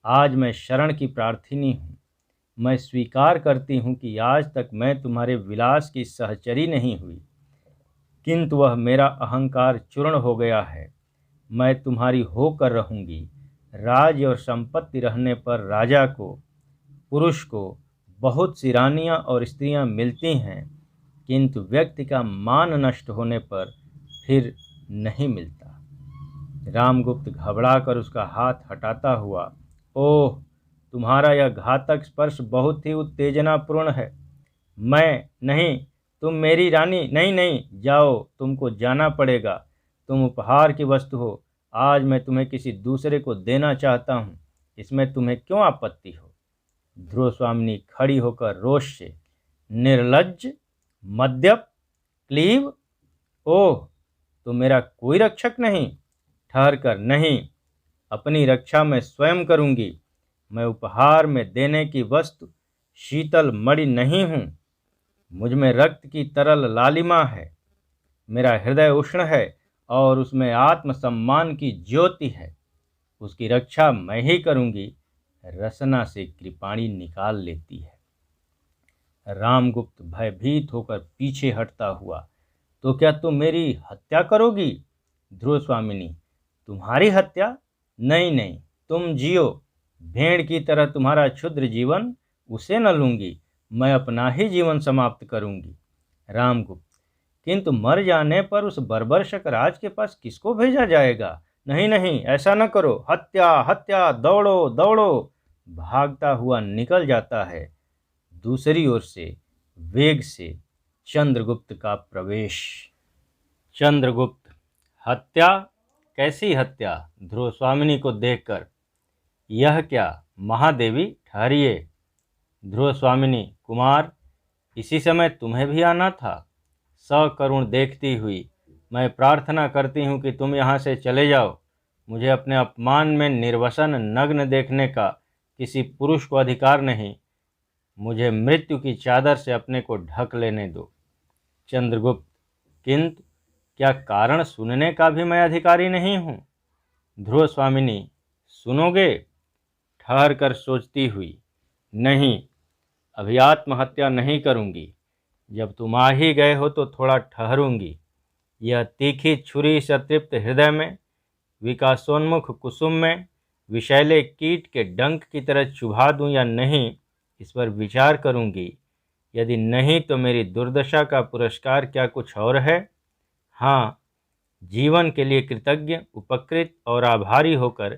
आज मैं शरण की प्रार्थिनी हूँ। मैं स्वीकार करती हूँ कि आज तक मैं तुम्हारे विलास की सहचरी नहीं हुई, किंतु वह मेरा अहंकार चूर्ण हो गया है। मैं तुम्हारी होकर रहूँगी। राज्य और संपत्ति रहने पर राजा को, पुरुष को बहुत सी रानियाँ और स्त्रियाँ मिलती हैं, किंतु व्यक्ति का मान नष्ट होने पर फिर नहीं मिलता। रामगुप्त घबराकर उसका हाथ हटाता हुआ, ओह तुम्हारा यह घातक स्पर्श बहुत ही उत्तेजनापूर्ण है। मैं नहीं, तुम मेरी रानी नहीं, नहीं जाओ, तुमको जाना पड़ेगा। तुम उपहार की वस्तु हो। आज मैं तुम्हें किसी दूसरे को देना चाहता हूँ, इसमें तुम्हें क्यों आपत्ति हो? ध्रुव स्वामिनी खड़ी होकर रोष से, निर्लज्ज, मद्यप, क्लीब, ओह तो मेरा कोई रक्षक नहीं? ठहर कर, नहीं, अपनी रक्षा मैं स्वयं करूंगी। मैं उपहार में देने की वस्तु शीतल मणि नहीं हूँ। मुझ में रक्त की तरल लालिमा है। मेरा हृदय उष्ण है और उसमें आत्मसम्मान की ज्योति है। उसकी रक्षा मैं ही करूंगी। रसना से कृपाणी निकाल लेती है। रामगुप्त भयभीत होकर पीछे हटता हुआ, तो क्या तुम मेरी हत्या करोगी? ध्रुव स्वामिनी, तुम्हारी हत्या? नहीं नहीं, तुम जियो। भेड़ की तरह तुम्हारा क्षुद्र जीवन, उसे न लूंगी। मैं अपना ही जीवन समाप्त करूंगी। रामगुप्त, किंतु मर जाने पर उस बर्बर शकराज के पास किसको भेजा जाएगा? नहीं नहीं, ऐसा न करो। हत्या हत्या, दौड़ो दौड़ो। भागता हुआ निकल जाता है। दूसरी ओर से वेग से चंद्रगुप्त का प्रवेश। चंद्रगुप्त, हत्या? कैसी हत्या? ध्रुव स्वामिनी को देखकर, यह क्या महादेवी, ठहरिए। ध्रुव स्वामिनी, कुमार, इसी समय तुम्हें भी आना था? सकरुण देखती हुई, मैं प्रार्थना करती हूँ कि तुम यहाँ से चले जाओ। मुझे अपने अपमान में निर्वसन नग्न देखने का किसी पुरुष को अधिकार नहीं। मुझे मृत्यु की चादर से अपने को ढक लेने दो। चंद्रगुप्त, किंतु क्या कारण सुनने का भी मैं अधिकारी नहीं हूँ? ध्रुव स्वामिनी, सुनोगे? ठहर कर सोचती हुई, नहीं, अभी आत्महत्या नहीं करूँगी। जब तुम आ ही गए हो तो थोड़ा ठहरूंगी। यह तीखी छुरी सतृप्त हृदय में, विकासोन्मुख कुसुम में विषैले कीट के डंक की तरह चुभा दूं या नहीं, इस पर विचार करूंगी। यदि नहीं तो मेरी दुर्दशा का पुरस्कार क्या कुछ और है? हाँ, जीवन के लिए कृतज्ञ, उपकृत और आभारी होकर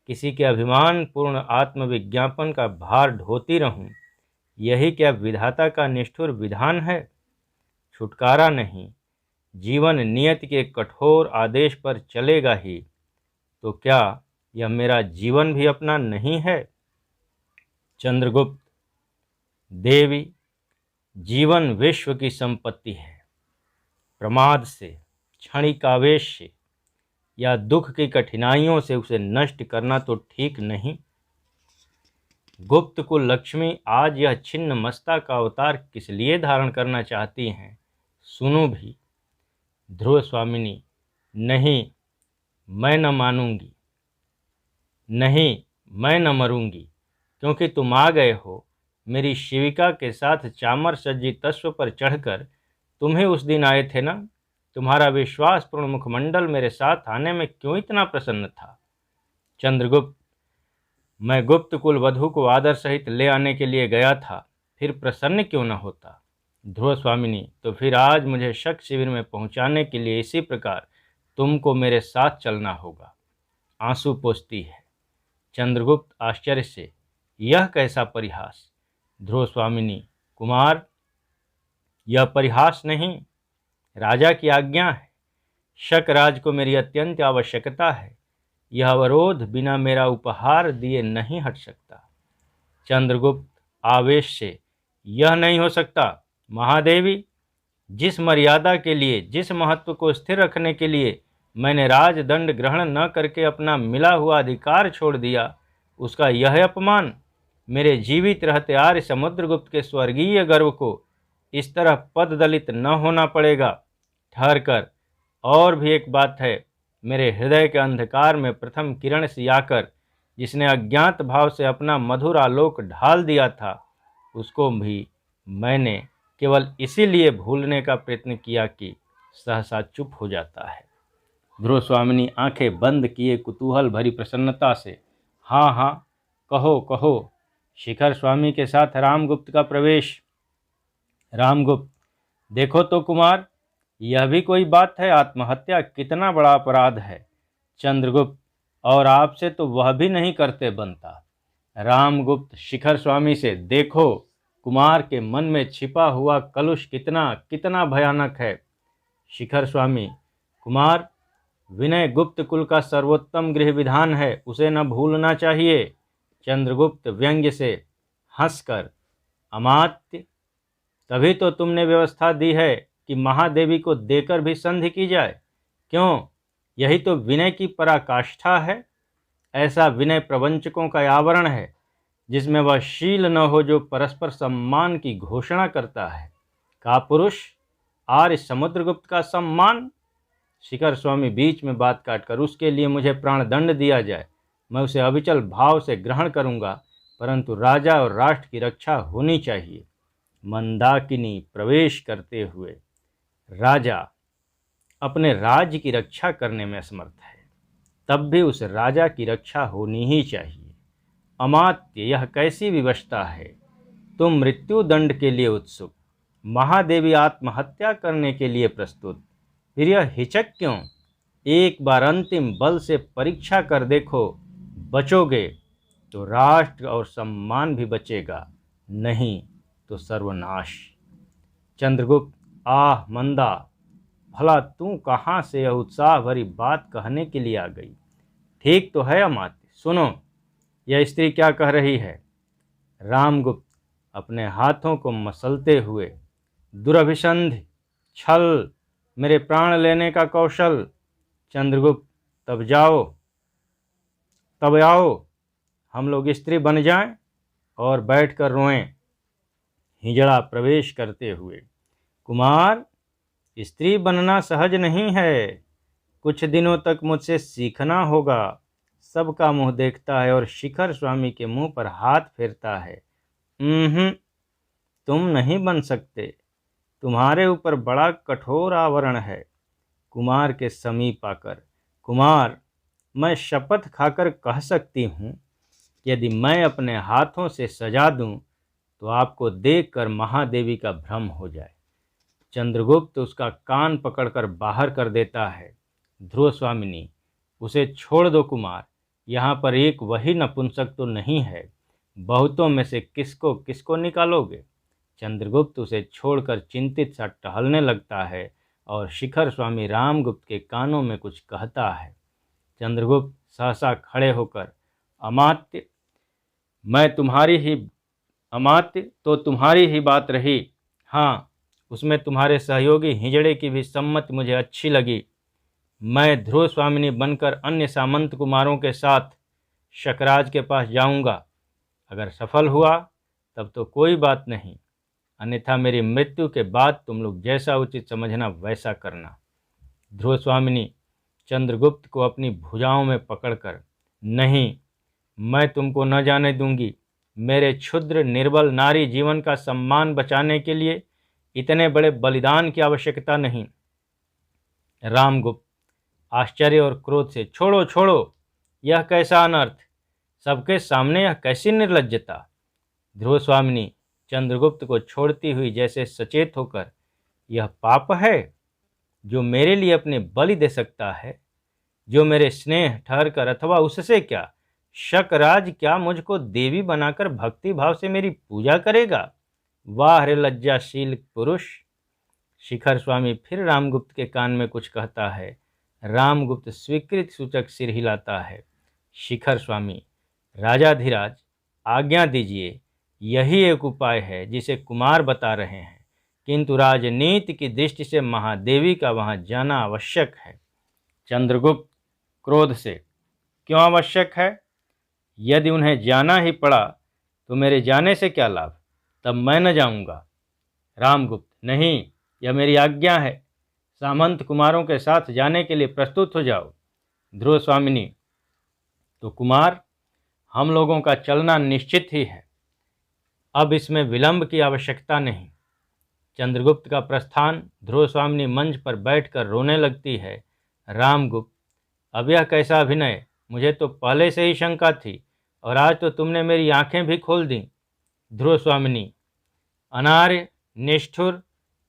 किसी के अभिमानपूर्ण आत्मविज्ञापन का भार ढोती रहूं, यही क्या विधाता का निष्ठुर विधान है? छुटकारा नहीं, जीवन नियति के कठोर आदेश पर चलेगा ही, तो क्या यह मेरा जीवन भी अपना नहीं है? चंद्रगुप्त, देवी, जीवन विश्व की संपत्ति है। प्रमाद से, क्षणिक आवेश से या दुख की कठिनाइयों से उसे नष्ट करना तो ठीक नहीं। गुप्त कुल लक्ष्मी आज यह छिन्न मस्ता का अवतार किस लिए धारण करना चाहती हैं, सुनो भी। ध्रुव स्वामिनी, नहीं, मैं न मानूंगी, नहीं, मैं न मरूंगी, क्योंकि तुम आ गए हो। मेरी शिविका के साथ चामर सज्जित अश्व पर चढ़कर तुम ही उस दिन आए थे ना। तुम्हारा विश्वासपूर्ण मुखमंडल मेरे साथ आने में क्यों इतना प्रसन्न था? चंद्रगुप्त, मैं गुप्त कुल वधू को आदर सहित ले आने के लिए गया था, फिर प्रसन्न क्यों न होता? ध्रुव स्वामिनी, तो फिर आज मुझे शक शिविर में पहुंचाने के लिए इसी प्रकार तुमको मेरे साथ चलना होगा। आंसू पोंछती है। चंद्रगुप्त आश्चर्य से, यह कैसा परिहास? ध्रुव स्वामिनी, कुमार, यह परिहास नहीं, राजा की आज्ञा है। शक राज को मेरी अत्यंत आवश्यकता है। यह अवरोध बिना मेरा उपहार दिए नहीं हट सकता। चंद्रगुप्त आवेश से, यह नहीं हो सकता महादेवी। जिस मर्यादा के लिए, जिस महत्व को स्थिर रखने के लिए मैंने राजदंड ग्रहण न करके अपना मिला हुआ अधिकार छोड़ दिया, उसका यह अपमान। मेरे जीवित रहते आर्य समुद्रगुप्त के स्वर्गीय गर्व को इस तरह पददलित न होना पड़ेगा। ठहर कर, और भी एक बात है। मेरे हृदय के अंधकार में प्रथम किरण से आकर जिसने अज्ञात भाव से अपना मधुर आलोक ढाल दिया था, उसको भी मैंने केवल इसीलिए भूलने का प्रयत्न किया कि सहसा चुप हो जाता है। ध्रुव स्वामिनी आंखें बंद किए कुतूहल भरी प्रसन्नता से, हाँ हाँ, कहो कहो। शिखर स्वामी के साथ रामगुप्त का प्रवेश। रामगुप्त, देखो तो कुमार, यह भी कोई बात है? आत्महत्या कितना बड़ा अपराध है। चंद्रगुप्त, और आपसे तो वह भी नहीं करते बनता। रामगुप्त शिखर स्वामी से, देखो कुमार के मन में छिपा हुआ कलुष कितना कितना भयानक है। शिखर स्वामी, कुमार, विनय गुप्त कुल का सर्वोत्तम गृह विधान है, उसे न भूलना चाहिए। चंद्रगुप्त व्यंग्य से हंसकर, अमात्य, तभी तो तुमने व्यवस्था दी है कि महादेवी को देकर भी संधि की जाए। क्यों? यही तो विनय की पराकाष्ठा है। ऐसा विनय प्रवंचकों का आवरण है जिसमें वह शील न हो जो परस्पर सम्मान की घोषणा करता है। का पुरुष आर्य समुद्रगुप्त का सम्मान? शिखर स्वामी बीच में बात काटकर, उसके लिए मुझे प्राण दंड दिया जाए, मैं उसे अविचल भाव से ग्रहण करूंगा, परंतु राजा और राष्ट्र की रक्षा होनी चाहिए। मंदाकिनी प्रवेश करते हुए, राजा अपने राज्य की रक्षा करने में असमर्थ है, तब भी उस राजा की रक्षा होनी ही चाहिए। अमात्य, यह कैसी विवशता है? तुम मृत्यु दंड के लिए उत्सुक, महादेवी आत्महत्या करने के लिए प्रस्तुत, फिर यह हिचक क्यों? एक बार अंतिम बल से परीक्षा कर देखो, बचोगे तो राष्ट्र और सम्मान भी बचेगा, नहीं तो सर्वनाश। चंद्रगुप्त, आह मंदा, भला तू कहाँ से यह उत्साह भरी बात कहने के लिए आ गई? ठीक तो है अमात्य, सुनो यह स्त्री क्या कह रही है। रामगुप्त अपने हाथों को मसलते हुए, दुरभिसंधि, छल, मेरे प्राण लेने का कौशल। चंद्रगुप्त, तब आओ हम लोग स्त्री बन जाएं और बैठकर रोएं। हिजड़ा प्रवेश करते हुए, कुमार, स्त्री बनना सहज नहीं है, कुछ दिनों तक मुझसे सीखना होगा। सबका मुंह देखता है और शिखर स्वामी के मुंह पर हाथ फेरता है। तुम नहीं बन सकते, तुम्हारे ऊपर बड़ा कठोर आवरण है। कुमार के समीप आकर, कुमार, मैं शपथ खाकर कह सकती हूँ, यदि मैं अपने हाथों से सजा दूं तो आपको देखकर महादेवी का भ्रम हो जाए। चंद्रगुप्त उसका कान पकड़कर बाहर कर देता है। ध्रुव स्वामिनी, उसे छोड़ दो कुमार, यहाँ पर एक वही नपुंसक तो नहीं है, बहुतों में से किसको किसको निकालोगे। चंद्रगुप्त उसे छोड़कर चिंतित सा टहलने लगता है और शिखर स्वामी रामगुप्त के कानों में कुछ कहता है। चंद्रगुप्त सहसा खड़े होकर, अमात्य तो तुम्हारी ही बात रही। हाँ, उसमें तुम्हारे सहयोगी हिजड़े की भी सम्मति मुझे अच्छी लगी। मैं ध्रुव स्वामिनी बनकर अन्य सामंत कुमारों के साथ शकराज के पास जाऊंगा। अगर सफल हुआ तब तो कोई बात नहीं, अन्यथा मेरी मृत्यु के बाद तुम लोग जैसा उचित समझना वैसा करना। ध्रुव स्वामिनी चंद्रगुप्त को अपनी भुजाओं में पकड़कर, नहीं, मैं तुमको न जाने दूंगी। मेरे क्षुद्र निर्बल नारी जीवन का सम्मान बचाने के लिए इतने बड़े बलिदान की आवश्यकता नहीं। रामगुप्त आश्चर्य और क्रोध से, छोड़ो छोड़ो, यह कैसा अनर्थ, सबके सामने यह कैसी निर्लज्जता। ध्रुव स्वामिनी चंद्रगुप्त को छोड़ती हुई जैसे सचेत होकर, यह पाप है जो मेरे लिए अपने बलि दे सकता है, जो मेरे स्नेह ठहरकर अथवा उससे क्या शकराज क्या मुझको देवी बनाकर भक्ति भाव से मेरी पूजा करेगा। वाह रे लज्जाशील पुरुष। शिखर स्वामी फिर रामगुप्त के कान में कुछ कहता है। रामगुप्त स्वीकृत सूचक सिर हिलाता है। शिखर स्वामी, राजाधिराज आज्ञा दीजिए, यही एक उपाय है जिसे कुमार बता रहे हैं, किंतु राजनीति की दृष्टि से महादेवी का वहां जाना आवश्यक है। चंद्रगुप्त क्रोध से, क्यों आवश्यक है? यदि उन्हें जाना ही पड़ा तो मेरे जाने से क्या लाभ, तब मैं न जाऊंगा। रामगुप्त, नहीं, यह मेरी आज्ञा है, सामंत कुमारों के साथ जाने के लिए प्रस्तुत हो जाओ। ध्रुव स्वामिनी, तो कुमार, हम लोगों का चलना निश्चित ही है, अब इसमें विलंब की आवश्यकता नहीं। चंद्रगुप्त का प्रस्थान, ध्रुव स्वामिनी मंच पर बैठकर रोने लगती है। रामगुप्त, अब यह कैसा अभिनय, मुझे तो पहले से ही शंका थी और आज तो तुमने मेरी आंखें भी खोल दी। ध्रुव स्वामिनी, अनार्य निष्ठुर,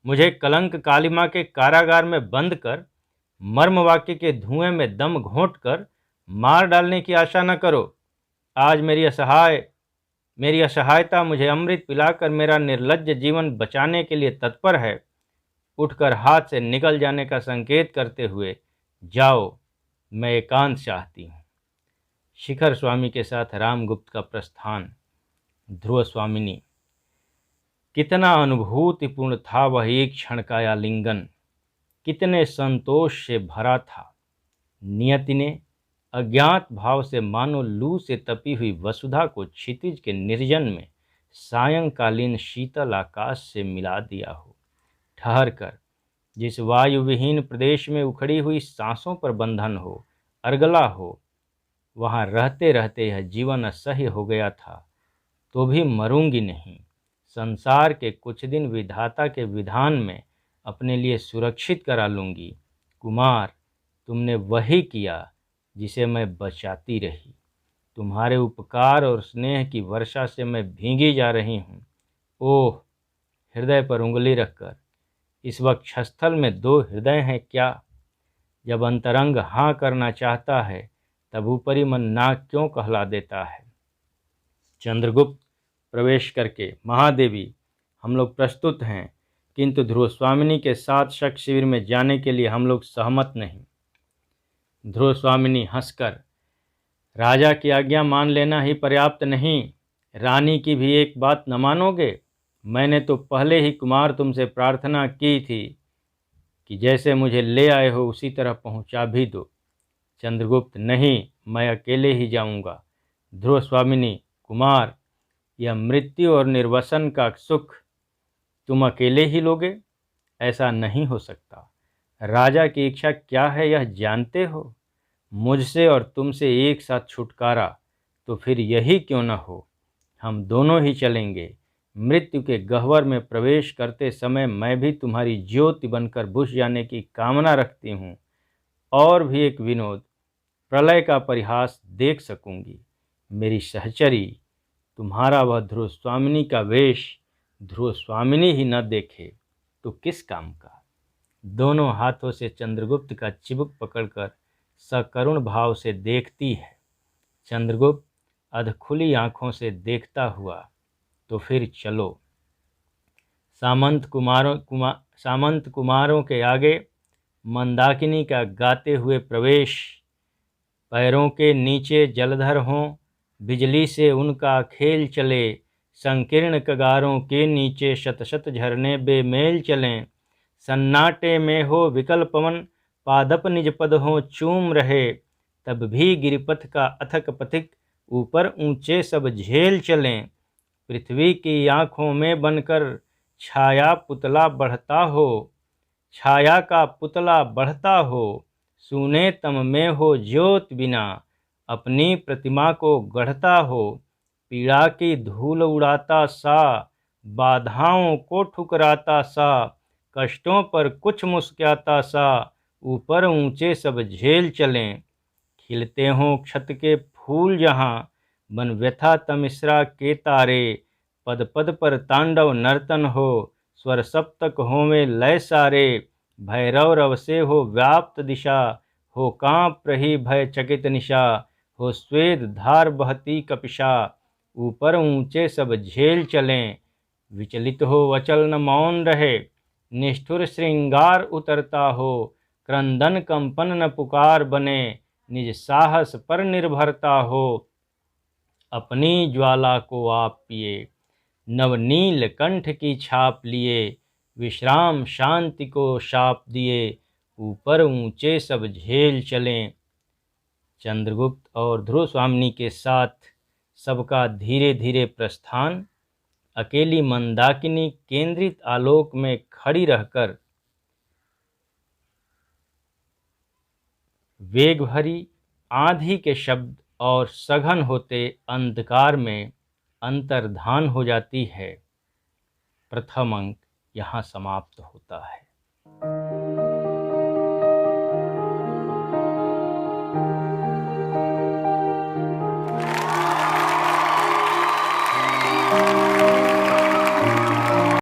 मुझे कलंक कालिमा के कारागार में बंद कर, मर्मवाक्य के धुएं में दम घोंट कर मार डालने की आशा न करो। आज मेरी असहायता मुझे अमृत पिलाकर मेरा निर्लज्ज जीवन बचाने के लिए तत्पर है। उठकर हाथ से निकल जाने का संकेत करते हुए जाओ, मैं एकांत चाहती हूँ। शिखर स्वामी के साथ रामगुप्त का प्रस्थान। ध्रुव स्वामिनी, कितना अनुभूतिपूर्ण था वह एक क्षण का आलिंगन, कितने संतोष से भरा था। नियति ने अज्ञात भाव से मानो लू से तपी हुई वसुधा को क्षितिज के निर्जन में सायंकालीन शीतल आकाश से मिला दिया हो। ठहर कर जिस वायु विहीन प्रदेश में उखड़ी हुई सांसों पर बंधन हो, अर्गला हो, वहाँ रहते रहते यह जीवन असह्य हो गया था, तो भी मरूंगी नहीं। संसार के कुछ दिन विधाता के विधान में अपने लिए सुरक्षित करा लूँगी। कुमार, तुमने वही किया जिसे मैं बचाती रही। तुम्हारे उपकार और स्नेह की वर्षा से मैं भीगी जा रही हूँ। ओह, हृदय पर उंगली रखकर, इस वक्त क्षस्थल में दो हृदय हैं क्या? जब अंतरंग हाँ करना चाहता है तब ऊपरी मन ना क्यों कहला देता है? चंद्रगुप्त प्रवेश करके, महादेवी, हम लोग प्रस्तुत हैं, किंतु ध्रुव स्वामिनी के साथ शक शिविर में जाने के लिए हम लोग सहमत नहीं। ध्रुव स्वामिनी हंसकर, राजा की आज्ञा मान लेना ही पर्याप्त नहीं, रानी की भी एक बात न मानोगे? मैंने तो पहले ही कुमार तुमसे प्रार्थना की थी कि जैसे मुझे ले आए हो उसी तरह पहुंचा भी दो। चंद्रगुप्त, नहीं, मैं अकेले ही जाऊंगा। ध्रुव स्वामिनी, कुमार, यह मृत्यु और निर्वसन का सुख तुम अकेले ही लोगे? ऐसा नहीं हो सकता। राजा की इच्छा क्या है यह जानते हो? मुझसे और तुमसे एक साथ छुटकारा, तो फिर यही क्यों न हो, हम दोनों ही चलेंगे। मृत्यु के गह्वर में प्रवेश करते समय मैं भी तुम्हारी ज्योति बनकर बुझ जाने की कामना रखती हूँ। और भी एक विनोद, प्रलय का परिहास देख सकूंगी। मेरी सहचरी, तुम्हारा वह ध्रुव स्वामिनी का वेश ध्रुव स्वामिनी ही न देखे तो किस काम का? दोनों हाथों से चंद्रगुप्त का चिबुक पकड़कर सकरुण भाव से देखती है। चंद्रगुप्त अधखुली आंखों से देखता हुआ, तो फिर चलो। सामंत कुमारों के आगे मंदाकिनी का गाते हुए प्रवेश। पैरों के नीचे जलधर हों, बिजली से उनका खेल चले। संकीर्ण कगारों के नीचे शत शत झरने बेमेल चलें। सन्नाटे में हो विकल पवन, पादप निज पद हों चूम रहे। तब भी गिरिपथ का अथक पथिक, ऊपर ऊंचे सब झेल चलें। पृथ्वी की आँखों में बनकर छाया पुतला बढ़ता हो, छाया का पुतला बढ़ता हो। सूने तम में हो ज्योत बिना, अपनी प्रतिमा को गढ़ता हो। पीड़ा की धूल उड़ाता सा, बाधाओं को ठुकराता सा। कष्टों पर कुछ मुस्कुराता सा, ऊपर ऊंचे सब झेल चलें। खिलते हों क्षत के फूल जहाँ, बन व्यथा तमिश्रा के तारे। पद पद पर तांडव नर्तन हो, स्वर सप्तक होवें लय सारे। भैरव रव से हो व्याप्त दिशा, हो कांप रही भय चकित निशा। हो स्वेद धार बहती कपिशा, ऊपर ऊंचे सब झेल चलें। विचलित हो अचल न मौन रहे, निष्ठुर श्रृंगार उतरता हो। क्रंदन कंपन न पुकार बने, निज साहस पर निर्भरता हो। अपनी ज्वाला को आप पिए, नवनील कंठ की छाप लिए। विश्राम शांति को शाप दिए, ऊपर ऊंचे सब झेल चलें। चंद्रगुप्त और ध्रुव स्वामिनी के साथ सबका धीरे धीरे प्रस्थान। अकेली मंदाकिनी केंद्रित आलोक में खड़ी रहकर वेग भरी आंधी के शब्द और सघन होते अंधकार में अंतर्धान हो जाती है। प्रथम अंक यहाँ समाप्त होता है।